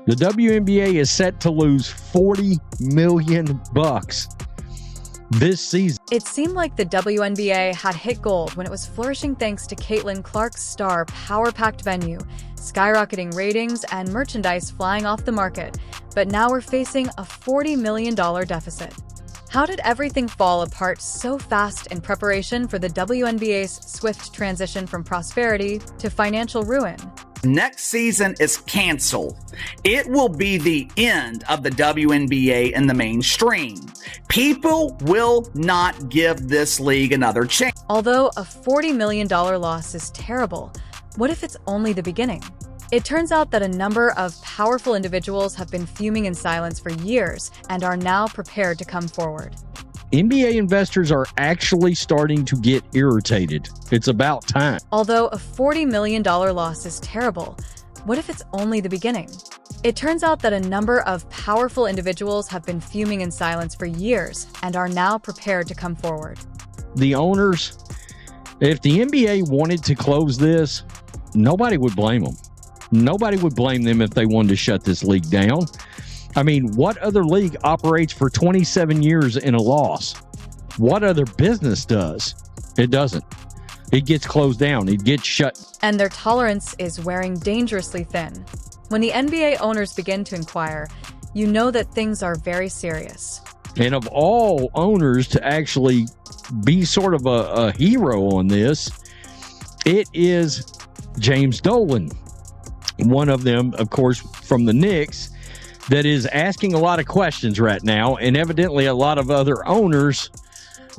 The WNBA is set to lose $40 million this season. It seemed like the WNBA had hit gold when it was flourishing thanks to Caitlin Clark's star power-packed venue, skyrocketing ratings, and merchandise flying off the market. But now we're facing a $40 million deficit. How did everything fall apart so fast in preparation for the WNBA's swift transition from prosperity to financial ruin? Next season is canceled. It will be the end of the WNBA in the mainstream. People will not give this league another chance. Although a $40 million loss is terrible, what if it's only the beginning? It turns out that a number of powerful individuals have been fuming in silence for years and are now prepared to come forward. NBA investors are actually starting to get irritated. It's about time. Although a $40 million loss is terrible, what if it's only the beginning? It turns out that a number of powerful individuals have been fuming in silence for years and are now prepared to come forward. The owners, if the NBA wanted to close this, nobody would blame them. Nobody would blame them if they wanted to shut this league down. I mean, what other league operates for 27 years in a loss? What other business does? It doesn't. It gets closed down. It gets shut. And their tolerance is wearing dangerously thin. When the NBA owners begin to inquire, you know that things are very serious. And of all owners to actually be sort of a hero on this, it is James Dolan. One of them, of course, from the Knicks, that is asking a lot of questions right now, and evidently a lot of other owners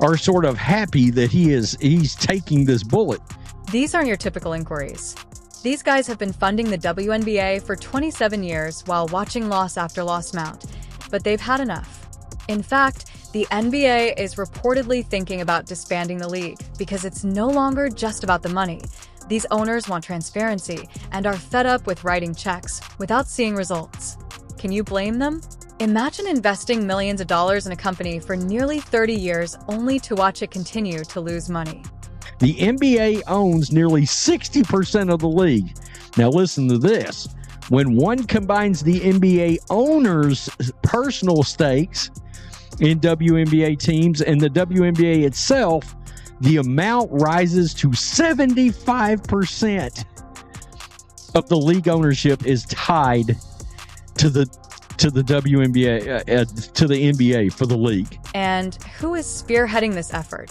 are sort of happy that he's taking this bullet. These aren't your typical inquiries. These guys have been funding the WNBA for 27 years while watching loss after loss mount, but they've had enough. In fact, the NBA is reportedly thinking about disbanding the league because it's no longer just about the money. These owners want transparency and are fed up with writing checks without seeing results. Can you blame them? Imagine investing millions of dollars in a company for nearly 30 years only to watch it continue to lose money. The NBA owns nearly 60% of the league. Now listen to this. When one combines the NBA owners' personal stakes in WNBA teams and the WNBA itself, the amount rises to 75% of the league ownership is tied to the WNBA, to the NBA for the league. And who is spearheading this effort?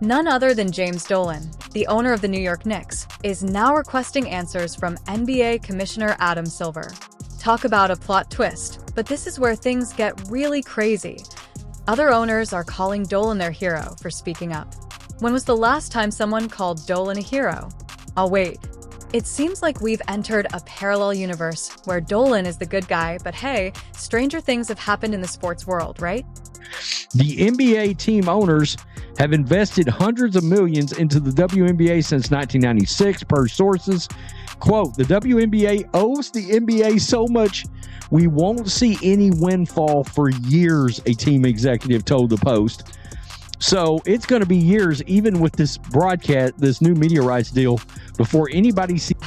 None other than James Dolan, the owner of the New York Knicks, is now requesting answers from NBA Commissioner Adam Silver. Talk about a plot twist, but this is where things get really crazy. Other owners are calling Dolan their hero for speaking up. When was the last time someone called Dolan a hero? Oh wait, it seems like we've entered a parallel universe where Dolan is the good guy, but hey, stranger things have happened in the sports world, right? The NBA team owners have invested hundreds of millions into the WNBA since 1996, per sources. Quote, the WNBA owes the NBA so much we won't see any windfall for years, a team executive told the Post. So it's going to be years, even with this broadcast, this new media rights deal, before anybody sees.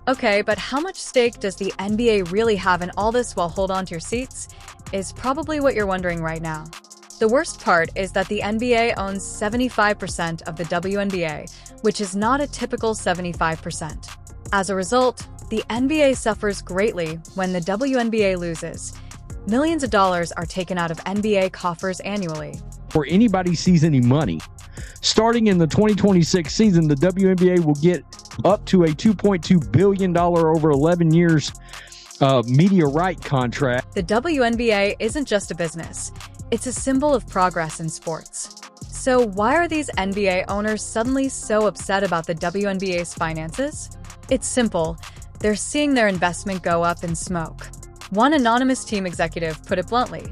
Okay, but how much stake does the NBA really have in all this? While hold on to your seats is probably what you're wondering right now. The worst part is that the NBA owns 75% of the WNBA, which is not a typical 75%. As a result, the NBA suffers greatly when the WNBA loses. Millions of dollars are taken out of NBA coffers annually. Before anybody sees any money. Starting in the 2026 season, the WNBA will get up to a $2.2 billion over 11 years media right contract. The WNBA isn't just a business. It's a symbol of progress in sports. So why are these NBA owners suddenly so upset about the WNBA's finances? It's simple. They're seeing their investment go up in smoke. One anonymous team executive put it bluntly.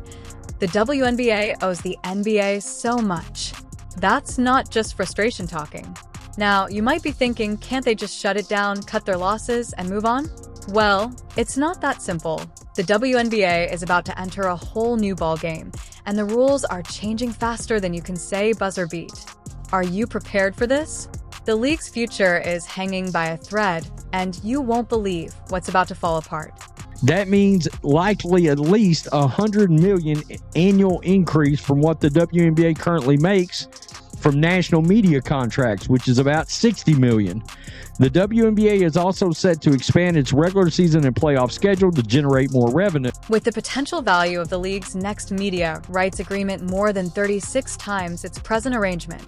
The WNBA owes the NBA so much. That's not just frustration talking. Now, you might be thinking, can't they just shut it down, cut their losses, and move on? Well, it's not that simple. The WNBA is about to enter a whole new ballgame, and the rules are changing faster than you can say buzzer beat. Are you prepared for this? The league's future is hanging by a thread, and you won't believe what's about to fall apart. That means likely at least $100 million annual increase from what the WNBA currently makes from national media contracts, which is about $60 million. The WNBA is also set to expand its regular season and playoff schedule to generate more revenue. With the potential value of the league's next media rights agreement more than 36 times its present arrangement,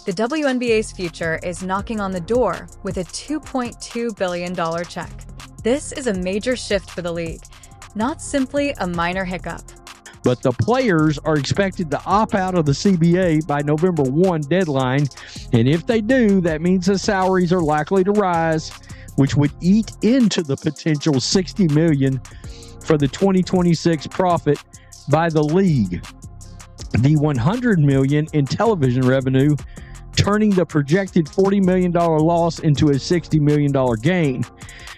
the WNBA's future is knocking on the door with a $2.2 billion check. This is a major shift for the league, not simply a minor hiccup. But the players are expected to opt out of the CBA by November 1 deadline. And if they do, that means the salaries are likely to rise, which would eat into the potential $60 million for the 2026 profit by the league. The $100 million in television revenue, turning the projected $40 million loss into a $60 million gain.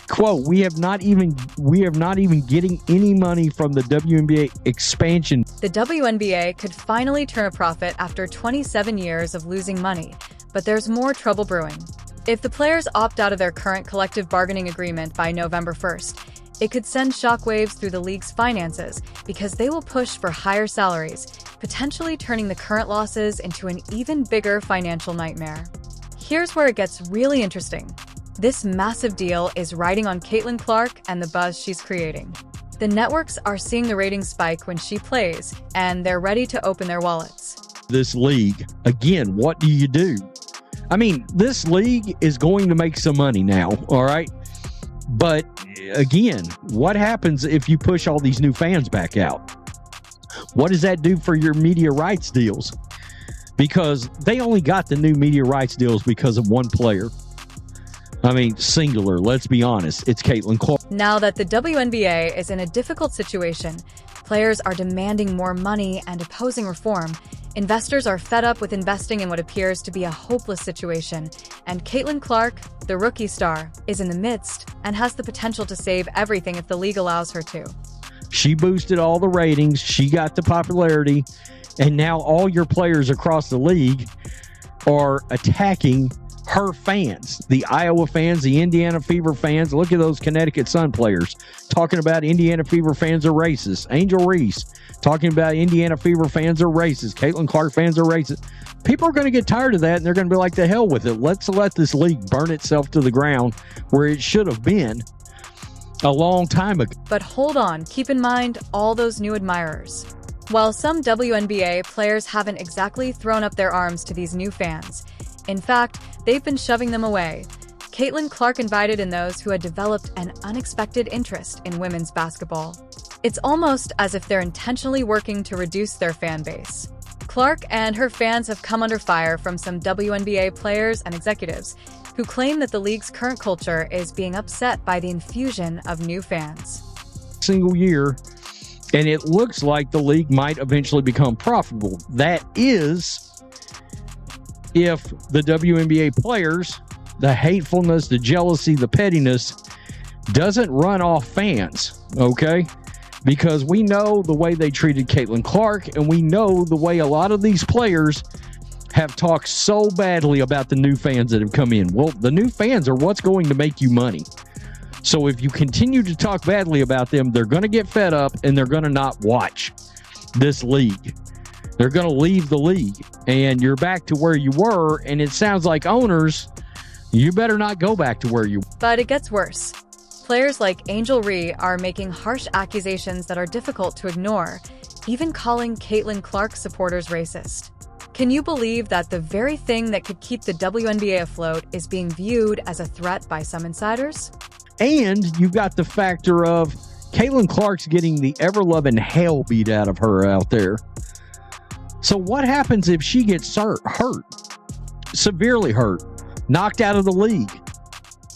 Quote, we have not even getting any money from the WNBA expansion. The WNBA could finally turn a profit after 27 years of losing money, but there's more trouble brewing. If the players opt out of their current collective bargaining agreement by November 1st, it could send shockwaves through the league's finances because they will push for higher salaries, potentially turning the current losses into an even bigger financial nightmare. Here's where it gets really interesting. This massive deal is riding on Caitlin Clark and the buzz she's creating. The networks are seeing the ratings spike when she plays, and they're ready to open their wallets. This league, again, what do you do? I mean, this league is going to make some money now, all right? But again, what happens if you push all these new fans back out? What does that do for your media rights deals? Because they only got the new media rights deals because of one player. I mean, singular, let's be honest. It's Caitlin Clark. Now that the WNBA is in a difficult situation, players are demanding more money and opposing reform. Investors are fed up with investing in what appears to be a hopeless situation. And Caitlin Clark, the rookie star, is in the midst and has the potential to save everything if the league allows her to. She boosted all the ratings. She got the popularity. And now all your players across the league are attacking her fans, the Iowa fans, the Indiana Fever fans. Look at those Connecticut Sun players talking about Indiana Fever fans are racist. Angel Reese talking about Indiana Fever fans are racist. Caitlin Clark fans are racist. People are going to get tired of that, and they're going to be like, the hell with it. Let's let this league burn itself to the ground where it should have been a long time ago. But hold on, keep in mind all those new admirers. While some WNBA players haven't exactly thrown up their arms to these new fans, in fact, they've been shoving them away. Caitlin Clark invited in those who had developed an unexpected interest in women's basketball. It's almost as if they're intentionally working to reduce their fan base. Clark and her fans have come under fire from some WNBA players and executives who claim that the league's current culture is being upset by the infusion of new fans. Single year, and it looks like the league might eventually become profitable. That is, if the WNBA players, the hatefulness, the jealousy, the pettiness doesn't run off fans, okay? Because we know the way they treated Caitlin Clark, and we know the way a lot of these players have talked so badly about the new fans that have come in. Well, the new fans are what's going to make you money. So if you continue to talk badly about them, they're going to get fed up and they're going to not watch this league. They're going to leave the league, and you're back to where you were. And it sounds like owners, you better not go back to where you were. But it gets worse. Players like Angel Reese are making harsh accusations that are difficult to ignore, even calling Caitlin Clark supporters racist. Can you believe that the very thing that could keep the WNBA afloat is being viewed as a threat by some insiders? And you've got the factor of Caitlin Clark's getting the ever-loving hell beat out of her out there. So what happens if she gets hurt, severely hurt, knocked out of the league?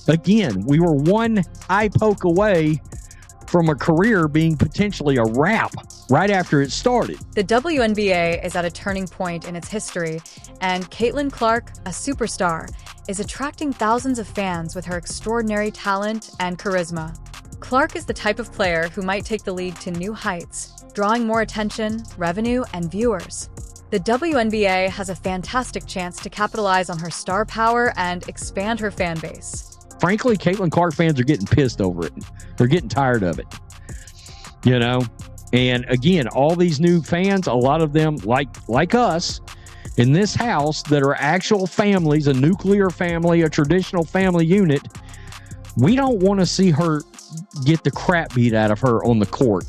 Again, we were one eye poke away from a career being potentially a wrap right after it started. The WNBA is at a turning point in its history, and Caitlin Clark, a superstar, is attracting thousands of fans with her extraordinary talent and charisma. Clark is the type of player who might take the league to new heights, drawing more attention, revenue, and viewers. The WNBA has a fantastic chance to capitalize on her star power and expand her fan base. Frankly, Caitlin Clark fans are getting pissed over it. They're getting tired of it. you know? And again, all these new fans, a lot of them, like us in this house, that are actual families, a nuclear family, a traditional family unit, we don't want to see her get the crap beat out of her on the court.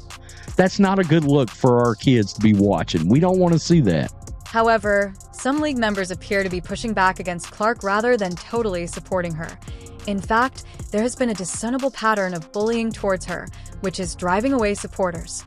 That's not a good look for our kids to be watching. We don't want to see that. However, some league members appear to be pushing back against Clark rather than totally supporting her. In fact, there has been a discernible pattern of bullying towards her, which is driving away supporters.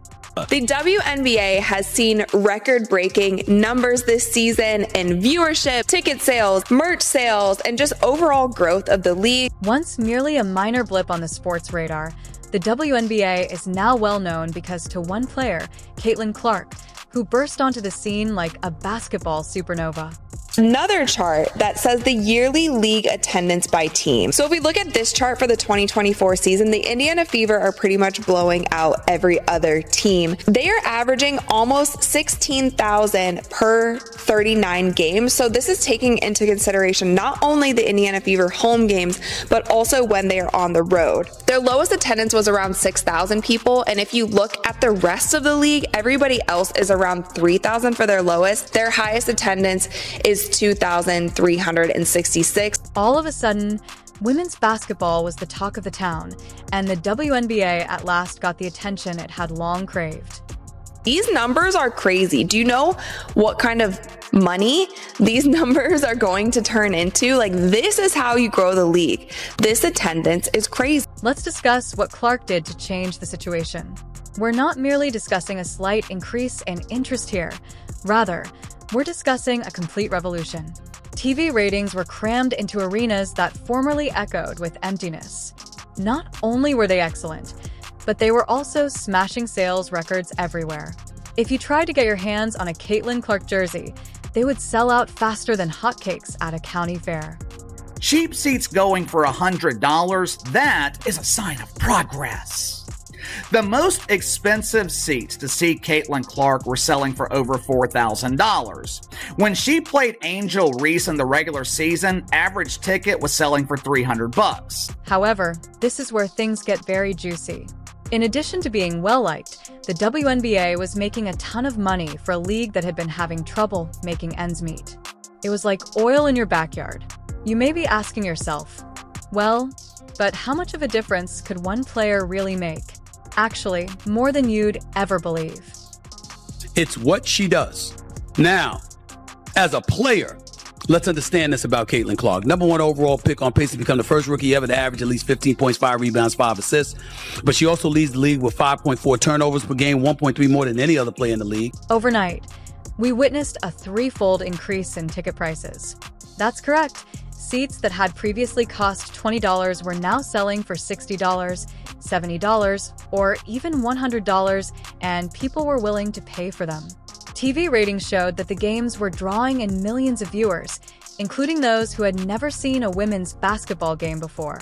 The WNBA has seen record-breaking numbers this season in viewership, ticket sales, merch sales, and just overall growth of the league. Once merely a minor blip on the sports radar, the WNBA is now well known because to one player, Caitlin Clark, who burst onto the scene like a basketball supernova. Another chart that says the yearly league attendance by team. So if we look at this chart for the 2024 season, the Indiana Fever are pretty much blowing out every other team. They are averaging almost 16,000 per 39 games. So this is taking into consideration not only the Indiana Fever home games, but also when they are on the road. Their lowest attendance was around 6,000 people. And if you look at the rest of the league, everybody else is around 3,000 for their lowest. Their highest attendance is 2,366. All of a sudden, women's basketball was the talk of the town, and the WNBA at last got the attention it had long craved. These numbers are crazy. Do you know what kind of money these numbers are going to turn into? Like, this is how you grow the league. This attendance is crazy. Let's discuss what Clark did to change the situation. We're not merely discussing a slight increase in interest here. Rather, we're discussing a complete revolution. TV ratings were crammed into arenas that formerly echoed with emptiness. Not only were they excellent, but they were also smashing sales records everywhere. If you tried to get your hands on a Caitlin Clark jersey, they would sell out faster than hotcakes at a county fair. Cheap seats going for $100, that is a sign of progress. The most expensive seats to see Caitlin Clark were selling for over $4,000. When she played Angel Reese in the regular season, average ticket was selling for $300. However, this is where things get very juicy. In addition to being well-liked, the WNBA was making a ton of money for a league that had been having trouble making ends meet. It was like oil in your backyard. You may be asking yourself, well, but how much of a difference could one player really make? Actually, more than you'd ever believe. It's what she does. Now, as a player, let's understand this about Caitlin Clark. #1 overall pick, on pace to become the first rookie ever to average at least 15 points, 5 rebounds, 5 assists. But she also leads the league with 5.4 turnovers per game, 1.3 more than any other player in the league. Overnight, we witnessed a threefold increase in ticket prices. That's correct. Seats that had previously cost $20 were now selling for $60, $70, or even $100, and people were willing to pay for them. TV ratings showed that the games were drawing in millions of viewers, including those who had never seen a women's basketball game before.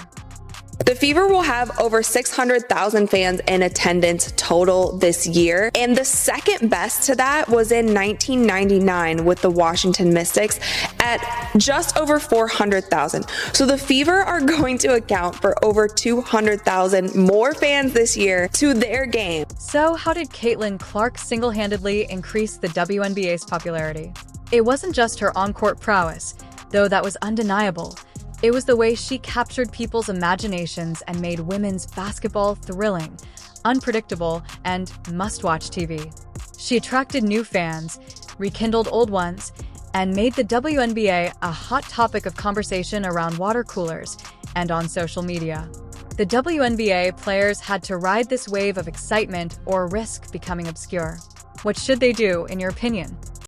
The Fever will have over 600,000 fans in attendance total this year, and the second best to that was in 1999 with the Washington Mystics at just over 400,000. So the Fever are going to account for over 200,000 more fans this year to their game. So how did Caitlin Clark single-handedly increase the WNBA's popularity? It wasn't just her on-court prowess, though that was undeniable. It was the way she captured people's imaginations and made women's basketball thrilling, unpredictable, and must-watch TV. She attracted new fans, rekindled old ones, and made the WNBA a hot topic of conversation around water coolers and on social media. The WNBA players had to ride this wave of excitement or risk becoming obscure. What should they do, in your opinion?